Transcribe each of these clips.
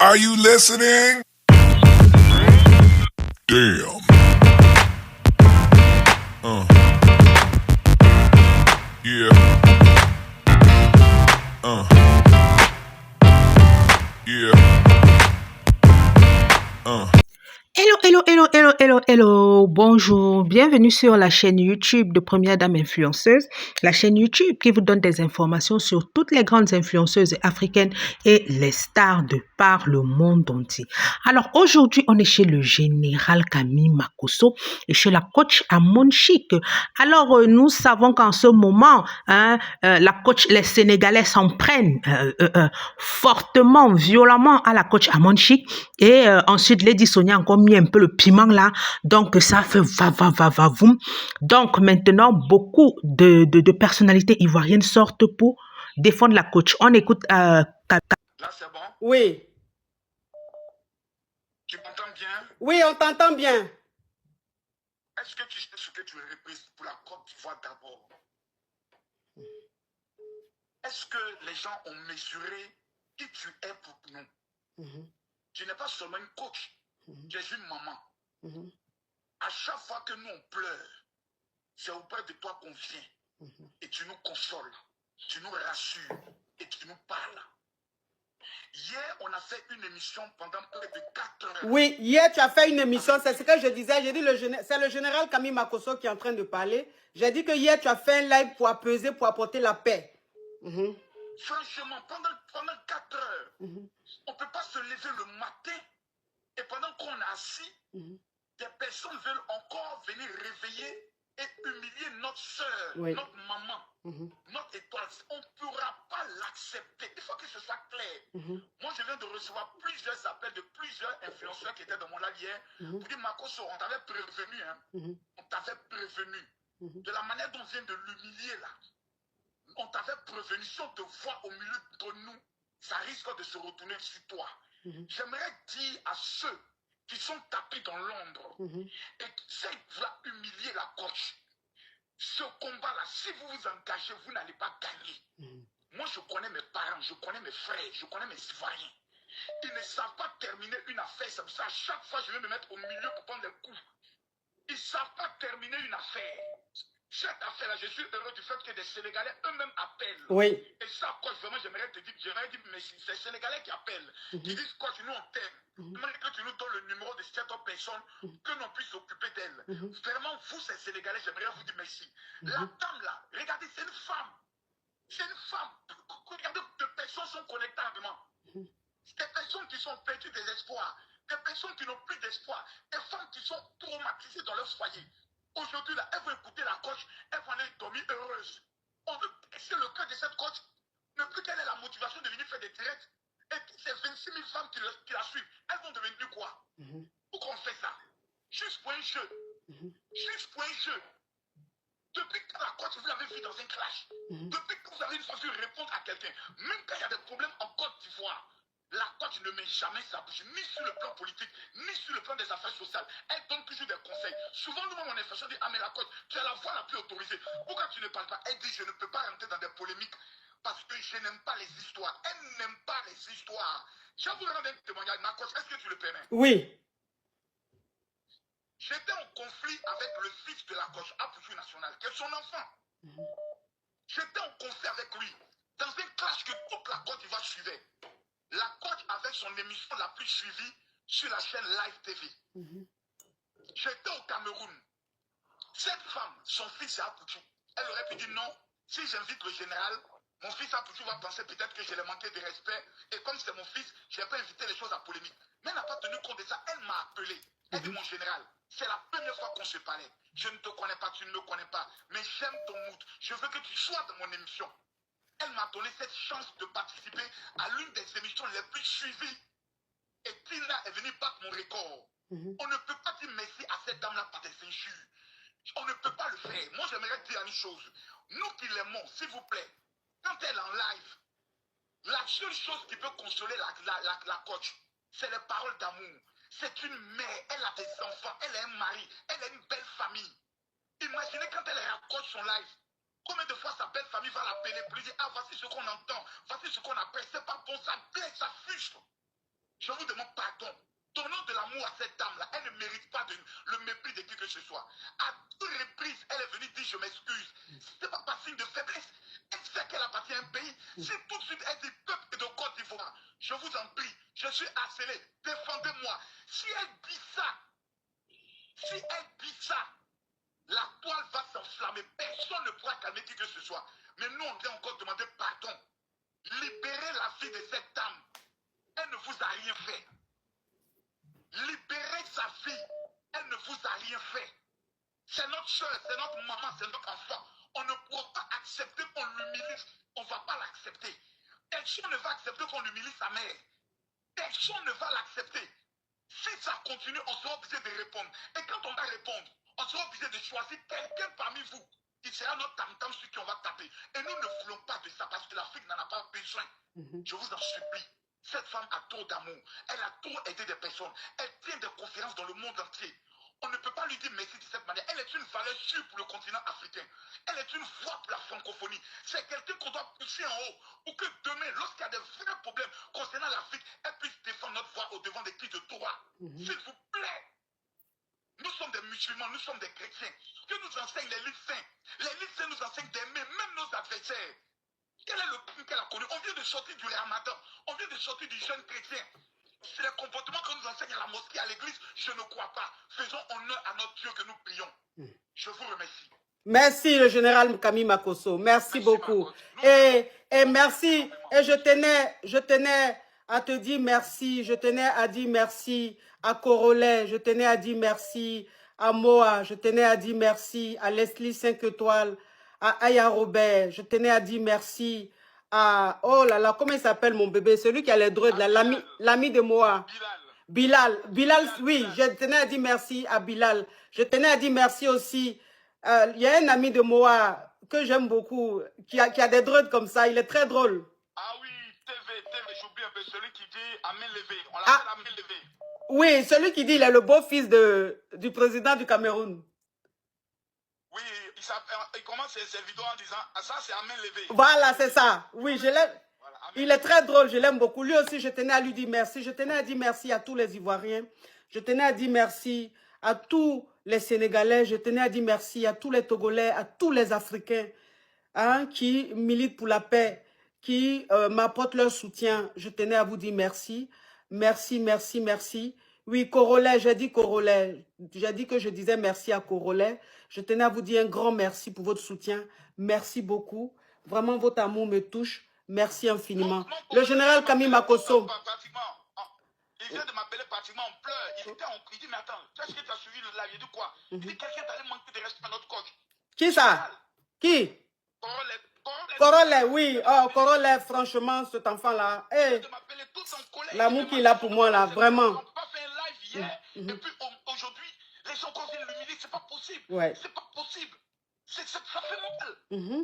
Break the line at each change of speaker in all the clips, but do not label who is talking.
Are you listening? Damn. Yeah. Yeah.
Hello, hello, hello, hello, hello, hello. Bonjour. Bienvenue sur la chaîne YouTube de Première Dame Influenceuse, la chaîne YouTube qui vous donne des informations sur toutes les grandes influenceuses africaines et les stars de par le monde entier. Alors aujourd'hui, on est chez le général Camille Makosso et chez la coach Amon Chic. Alors nous savons qu'en ce moment, la coach, les Sénégalais s'en prennent fortement, violemment à la coach Amon Chic et ensuite Lady Sonia a encore mis un peu le piment là, donc ça fait va voum. Donc maintenant beaucoup de personnalités ivoiriennes sortent pour défendre la coach. On écoute
Là, c'est bon?
Oui.
Tu m'entends bien?
Oui, on t'entend bien.
Est-ce que tu sais ce que tu représentes pour la Côte d'Ivoire d'abord? Est-ce que les gens ont mesuré qui tu es pour nous? Tu n'es pas seulement une coach, tu es une maman. À chaque fois que nous on pleure, c'est auprès de toi qu'on vient. Et tu nous consoles, tu nous rassures et tu nous parles. Hier, on a fait une émission pendant près de 4 heures.
Oui, hier tu as fait une émission, c'est ce que je disais. J'ai dit c'est le général Camille Makosso qui est en train de parler. J'ai dit que hier tu as fait un live pour apaiser, pour apporter la paix.
Franchement, pendant 4 heures, on ne peut pas se lever le matin et pendant qu'on est assis, des personnes veulent encore venir réveiller et humilier notre soeur, notre maman, notre étoile. On ne pourra pas l'accepter. Il faut que ce soit clair. Moi, je viens de recevoir plusieurs appels de plusieurs influenceurs qui étaient dans mon live hier pour dire Makosso, on t'avait prévenu. On t'avait prévenu. De la manière dont on vient de l'humilier là. On t'avait prévenu, si on te voit au milieu de nous, ça risque de se retourner sur toi. J'aimerais dire à ceux qui sont tapés dans l'ombre et qui essaient de humilier la coach, ce combat-là, si vous vous engagez, vous n'allez pas gagner. Moi, je connais mes parents, je connais mes frères, je connais mes citoyens. Ils ne savent pas terminer une affaire, c'est pour ça à chaque fois je vais me mettre au milieu pour prendre les coups. Ils ne savent pas terminer une affaire. Cette affaire-là, je suis heureux du fait que des Sénégalais eux-mêmes appellent.
Oui.
Et ça, coach, vraiment, j'aimerais te dire, mais c'est les Sénégalais qui appellent, qui disent, coach, nous on t'aime. Demande que tu nous donnes le numéro de cette autre personne, que l'on puisse s'occuper d'elle. Vraiment, vous, ces Sénégalais, j'aimerais vous dire merci. La dame là, regardez, c'est une femme. C'est une femme. Regardez, des personnes sont connectées à demain. Des personnes qui sont perdues des espoirs. Des personnes qui n'ont plus d'espoir. Des femmes qui sont traumatisées dans leur foyer. Aujourd'hui, là, elles vont écouter la coach, elles vont aller dormir heureuses. On veut briser le cœur de cette coach. Ne plus quelle est la motivation de venir faire des directs. Et toutes ces 26 000 femmes qui la suivent, elles vont devenir quoi? Pourquoi on fait ça? Juste pour un jeu. Juste pour un jeu. Depuis que la coach, vous l'avez vu dans un clash. Depuis que vous avez une façon de répondre à quelqu'un, même quand il y a des problèmes en Côte d'Ivoire, la coach ne met jamais sa bouche, ni sur le plan politique, ni sur le plan des affaires sociales. Elle donne toujours des conseils. Souvent, nous-mêmes, on est fâchés, on dit, ah, mais la coach, tu as la voix la plus autorisée. Pourquoi tu ne parles pas? Elle dit, je ne peux pas rentrer dans des polémiques parce que je n'aime pas les histoires. Elle n'aime pas les histoires. Je vais vous rendre un témoignage. Ma coach, est-ce que tu le permets?
Oui.
J'étais en conflit avec le fils de la coach, Apouchou National, qui est son enfant. J'étais en conflit avec lui, dans un clash que toute la Côte d'Ivoire suivait. La coach avait son émission la plus suivie sur la chaîne Live TV. J'étais au Cameroun. Cette femme, son fils est Apouchou. Elle aurait pu dire non, si j'invite le général, mon fils Apouchou va penser peut-être que je l'ai manqué de respect. Et comme c'est mon fils, je n'ai pas invité les choses à polémique. Mais elle n'a pas tenu compte de ça. Elle m'a appelé. Elle dit, mon général, c'est la première fois qu'on se parlait. Je ne te connais pas, tu ne me connais pas. Mais j'aime ton mood. Je veux que tu sois dans mon émission. Elle m'a donné cette chance de participer à l'une des émissions les plus suivies. Et Tina est venue battre mon record. On ne peut pas dire merci à cette dame-là par des injures. On ne peut pas le faire. Moi, j'aimerais dire une chose. Nous qui l'aimons, s'il vous plaît, quand elle est en live, la seule chose qui peut consoler la coach, c'est les paroles d'amour. C'est une mère, elle a des enfants, elle a un mari, elle a une belle famille. Imaginez quand elle raconte son live. Combien de fois sa belle famille va l'appeler pour lui dire, ah, voici ce qu'on entend, voici ce qu'on appelle, c'est pas bon, ça blesse, ça frustre. Je vous dis Si tout de suite elle dit peuple de Côte d'Ivoire, je vous en prie, je suis harcelé, défendez-moi. Si elle dit ça, la toile va s'enflammer. Personne ne pourra calmer qui que ce soit. Mais nous, on vient encore demander pardon. Libérez la vie de cette dame. Elle ne vous a rien fait. Libérez sa fille. Elle ne vous a rien fait. C'est notre soeur, c'est notre maman, c'est notre enfant. On ne pourra pas accepter qu'on l'humilie. On ne va pas l'accepter. Personne ne va accepter qu'on humilie sa mère. Personne ne va l'accepter. Si ça continue, on sera obligé de répondre. Et quand on va répondre, on sera obligé de choisir quelqu'un parmi vous qui sera notre tam-tam sur qui on va taper. Et nous ne voulons pas de ça parce que l'Afrique n'en a pas besoin. Je vous en supplie. Cette femme a trop d'amour. Elle a trop aidé des personnes. Elle tient des conférences dans le monde entier. On ne peut pas lui dire merci de cette manière. Elle est une valeur sûre pour le continent africain. Elle est une voix pour la francophonie. C'est quelqu'un qu'on doit pousser en haut pour que demain, lorsqu'il y a des vrais problèmes concernant l'Afrique, elle puisse défendre notre voix au devant des cris de droit. S'il vous plaît. Nous sommes des musulmans, nous sommes des chrétiens. Que nous enseignent les livres saints. Les livres saints nous enseignent d'aimer même nos adversaires. Quel est le point qu'elle a connu? On vient de sortir du Ramadan. On vient de sortir du jeûne chrétien. C'est le comportement que nous enseigne à la mosquée, à l'église. Je ne crois pas. Faisons honneur à notre Dieu que nous prions. Je vous remercie.
Merci le général Kami Makosso. Merci beaucoup. Et merci. Et je tenais à te dire merci. Je tenais à dire merci à Corolet. Je tenais à dire merci à Moa. Je tenais à dire merci à Leslie 5 étoiles. À Aya Robert. Je tenais à dire merci à... Oh là là, comment il s'appelle mon bébé? Celui qui a les droits, l'ami de Moa. Bilal, oui, je tenais à dire merci à Bilal. Je tenais à dire merci aussi. Il y a un ami de Moa que j'aime beaucoup, qui a des droits comme ça. Il est très drôle.
Ah oui, TV, j'oublie un peu celui qui dit à main levée. On l'appelle à main levée.
Oui, celui qui dit il est le beau-fils du président du Cameroun.
Oui, il commence ses vidéos en disant « ça c'est à main levée ».
Voilà, c'est ça. Oui, je l'aime. Voilà, il est très drôle, je l'aime beaucoup. Lui aussi, je tenais à lui dire merci. Je tenais à dire merci à tous les Ivoiriens. Je tenais à dire merci à tous les Sénégalais. Je tenais à dire merci à tous les Togolais, à tous les Africains qui militent pour la paix, qui m'apportent leur soutien. Je tenais à vous dire merci. Merci, merci, merci. Oui, Corolet, j'ai dit Corolet. J'ai dit que je disais merci à Corolet. Je tenais à vous dire un grand merci pour votre soutien. Merci beaucoup. Vraiment, votre amour me touche. Merci infiniment. Le général Kami Makosso.
Il vient de m'appeler pratiquement en pleurs. Il dit, mais attends, qu'est-ce que tu as suivi le live? Il dit quoi? Il dit, quelqu'un t'allait manquer de respect à notre coach.
Qui ça? Qui? Corolet, oui. Oh, Corolet, franchement, cet enfant-là. Hey, l'amour qu'il a pour moi, là, vraiment.
On n'a pas fait un live hier. Et puis aujourd'hui, les gens qu'on vient l'humilier, c'est pas possible.
Ouais.
C'est pas possible. Ça fait mal.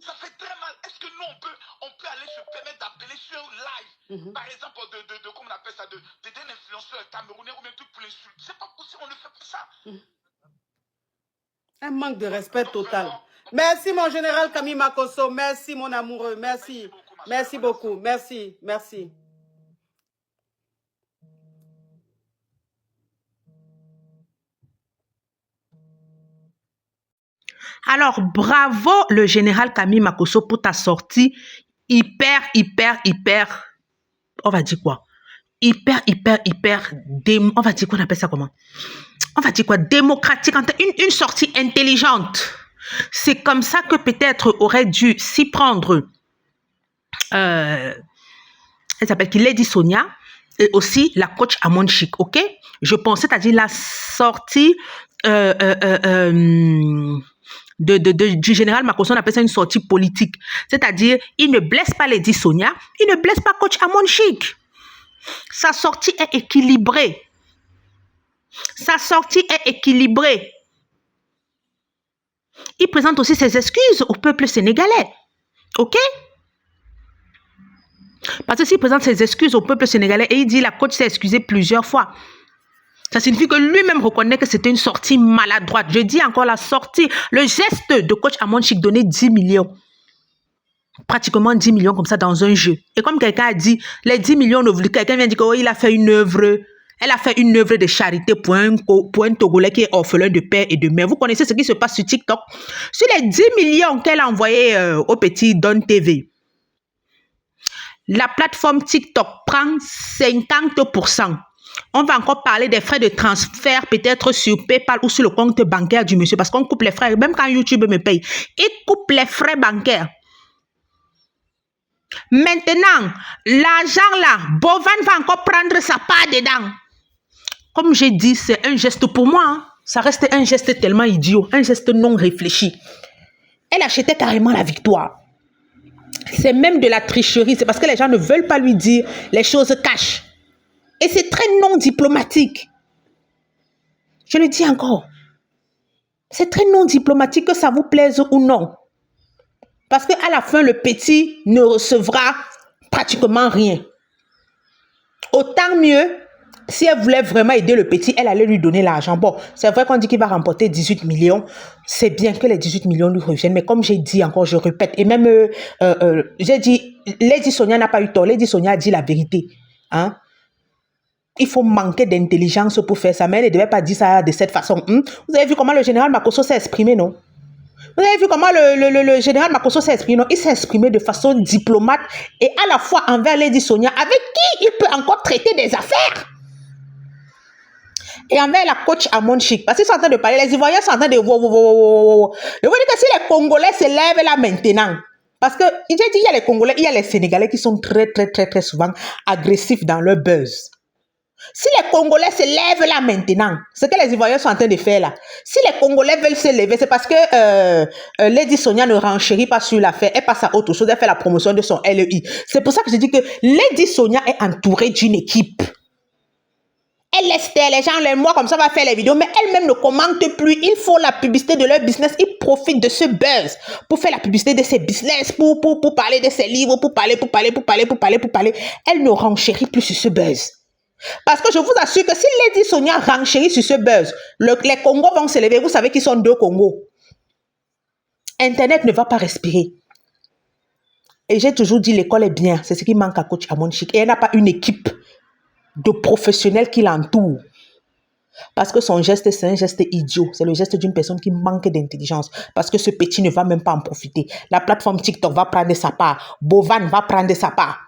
Ça fait très mal. Est-ce que nous, on peut aller se permettre d'appeler sur live, par exemple, comment on appelle ça, d'un influenceur camerounais ou même truc pour l'insulter? C'est pas possible, on ne fait pas ça.
Un manque de respect total. Merci, mon général Kami Makosso. Merci, mon amoureux. Merci. Merci beaucoup. Merci. Merci.
Alors, bravo le général Kami Makosso pour ta sortie hyper, on va dire quoi? On va dire qu'on appelle ça comment? On va dire quoi? Démocratique, une sortie intelligente. C'est comme ça que peut-être aurait dû s'y prendre. Elle s'appelle qui? Lady Sonia et aussi la coach Amon Chic, ok? Je pense, c'est-à-dire la sortie du général Makosso, on appelle ça une sortie politique. C'est-à-dire, il ne blesse pas Lady Sonia, il ne blesse pas coach Amon Chic. Sa sortie est équilibrée. Il présente aussi ses excuses au peuple sénégalais. OK? Parce que s'il présente ses excuses au peuple sénégalais et il dit la coach s'est excusée plusieurs fois, ça signifie que lui-même reconnaît que c'était une sortie maladroite. Je dis encore la sortie, le geste de coach Amon Chic, donner 10 millions. Pratiquement 10 millions comme ça dans un jeu. Et comme quelqu'un a dit, les 10 millions, quelqu'un vient dire qu'il a fait une œuvre. Elle a fait une œuvre de charité pour un Togolais qui est orphelin de père et de mère. Vous connaissez ce qui se passe sur TikTok? Sur les 10 millions qu'elle a envoyés au petit Don TV, La plateforme TikTok prend 50%. On va encore parler des frais de transfert, peut-être sur PayPal ou sur le compte bancaire du monsieur, parce qu'on coupe les frais. Même quand YouTube me paye, il coupe les frais bancaires. Maintenant, l'argent là, Bovan va encore prendre sa part dedans. Comme j'ai dit, c'est un geste pour moi. Hein. Ça reste un geste tellement idiot, un geste non réfléchi. Elle achetait carrément la victoire. C'est même de la tricherie. C'est parce que les gens ne veulent pas lui dire les choses cachent. Et c'est très non diplomatique. Je le dis encore. C'est très non diplomatique, que ça vous plaise ou non. Parce qu'à la fin, le petit ne recevra pratiquement rien. Autant mieux, si elle voulait vraiment aider le petit, elle allait lui donner l'argent. Bon, c'est vrai qu'on dit qu'il va remporter 18 millions. C'est bien que les 18 millions lui reviennent. Mais comme j'ai dit encore, je répète, et même, j'ai dit, Lady Sonia n'a pas eu tort. Lady Sonia a dit la vérité. Hein? Il faut manquer d'intelligence pour faire ça. Mais elle ne devait pas dire ça de cette façon. Vous avez vu comment le général Makosso s'est exprimé, non? Vous avez vu comment le général Makosso s'est exprimé, non? Il s'est exprimé de façon diplomate et à la fois envers Lady Sonia, avec qui il peut encore traiter des affaires. Et envers la coach Amon Chic. Parce qu'ils sont en train de parler, les Ivoiriens sont en train de... Je vous dis que si les Congolais se lèvent là maintenant, parce que j'ai dit, il y a les Congolais, il y a les Sénégalais qui sont très souvent agressifs dans leur buzz. Si les Congolais se lèvent là maintenant, ce que les Ivoiriens sont en train de faire là, si les Congolais veulent se lever, c'est parce que Lady Sonia ne renchérit pas sur l'affaire, elle passe à autre chose, elle fait la promotion de son LEI. C'est pour ça que je dis que Lady Sonia est entourée d'une équipe. Elle laisse taire les gens, moi comme ça va faire les vidéos, mais elle-même ne commente plus. Ils font la publicité de leur business, ils profitent de ce buzz pour faire la publicité de ses business, pour parler de ses livres, pour parler. Elle ne renchérit plus sur ce buzz. Parce que je vous assure que si Lady Sonia renchérit sur ce buzz, les Congos vont se lever. Vous savez qu'ils sont 2 Congos. Internet ne va pas respirer. Et j'ai toujours dit, l'école est bien. C'est ce qui manque à coach Amon Chic. Et elle n'a pas une équipe de professionnels qui l'entourent. Parce que son geste, c'est un geste idiot. C'est le geste d'une personne qui manque d'intelligence. Parce que ce petit ne va même pas en profiter. La plateforme TikTok va prendre sa part. Bovan va prendre sa part.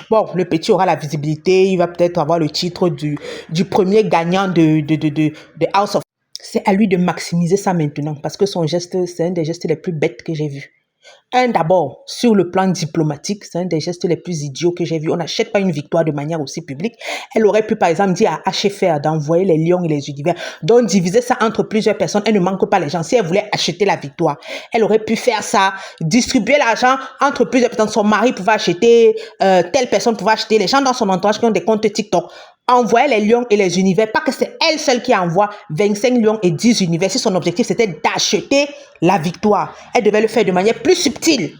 Bon, le petit aura la visibilité, il va peut-être avoir le titre du premier gagnant de House of... C'est à lui de maximiser ça maintenant, parce que son geste, c'est un des gestes les plus bêtes que j'ai vus. D'abord, sur le plan diplomatique, c'est un des gestes les plus idiots que j'ai vus. On n'achète pas une victoire de manière aussi publique. Elle aurait pu, par exemple, dire à HFR d'envoyer les lions et les univers, donc diviser ça entre plusieurs personnes. Elle ne manque pas les gens. Si elle voulait acheter la victoire, elle aurait pu faire ça, distribuer l'argent entre plusieurs personnes. Son mari pouvait acheter, telle personne pouvait acheter, les gens dans son entourage qui ont des comptes TikTok. Envoyer les lions et les univers, pas que c'est elle seule qui envoie 25 lions et 10 univers. Si son objectif c'était d'acheter la victoire, elle devait le faire de manière plus subtile.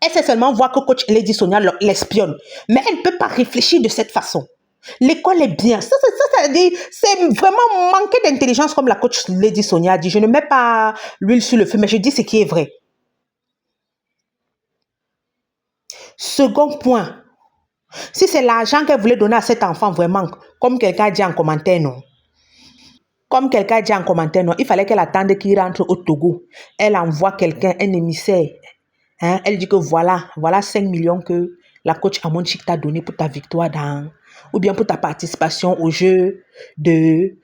Elle sait seulement voir que coach Lady Sonia l'espionne, mais elle ne peut pas réfléchir de cette façon. L'école est bien. Ça dit, c'est vraiment manquer d'intelligence comme la coach Lady Sonia a dit. Je ne mets pas l'huile sur le feu, mais je dis ce qui est vrai. Second point. Si c'est l'argent qu'elle voulait donner à cet enfant, vraiment, comme quelqu'un a dit en commentaire, non. Comme quelqu'un a dit en commentaire, non, il fallait qu'elle attende qu'il rentre au Togo. Elle envoie quelqu'un, un émissaire. Hein? Elle dit que voilà 5 millions que la coach Amon Chic t'a donné pour ta victoire ou bien pour ta participation au jeu de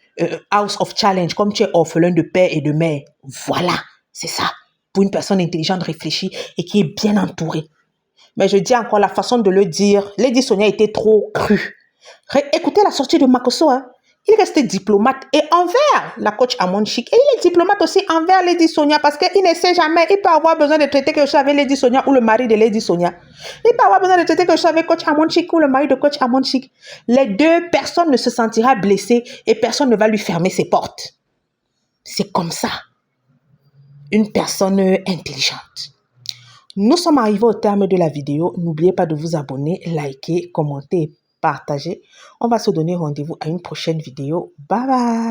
House of Challenge, comme tu es orphelin de père et de mère. Voilà, c'est ça. Pour une personne intelligente, réfléchie et qui est bien entourée. Mais je dis encore la façon de le dire. Lady Sonia était trop crue. Écoutez la sortie de Makosso. Hein. Il restait diplomate et envers la coach Amon Chic. Et il est diplomate aussi envers Lady Sonia parce qu'il ne sait jamais. Il peut avoir besoin de traiter quelque chose avec Lady Sonia ou le mari de Lady Sonia. Il peut avoir besoin de traiter quelque chose avec coach Amon Chic ou le mari de coach Amon Chic. Les deux personnes ne se sentiront blessées et personne ne va lui fermer ses portes. C'est comme ça. Une personne intelligente. Nous sommes arrivés au terme de la vidéo. N'oubliez pas de vous abonner, liker, commenter, partager. On va se donner rendez-vous à une prochaine vidéo. Bye bye.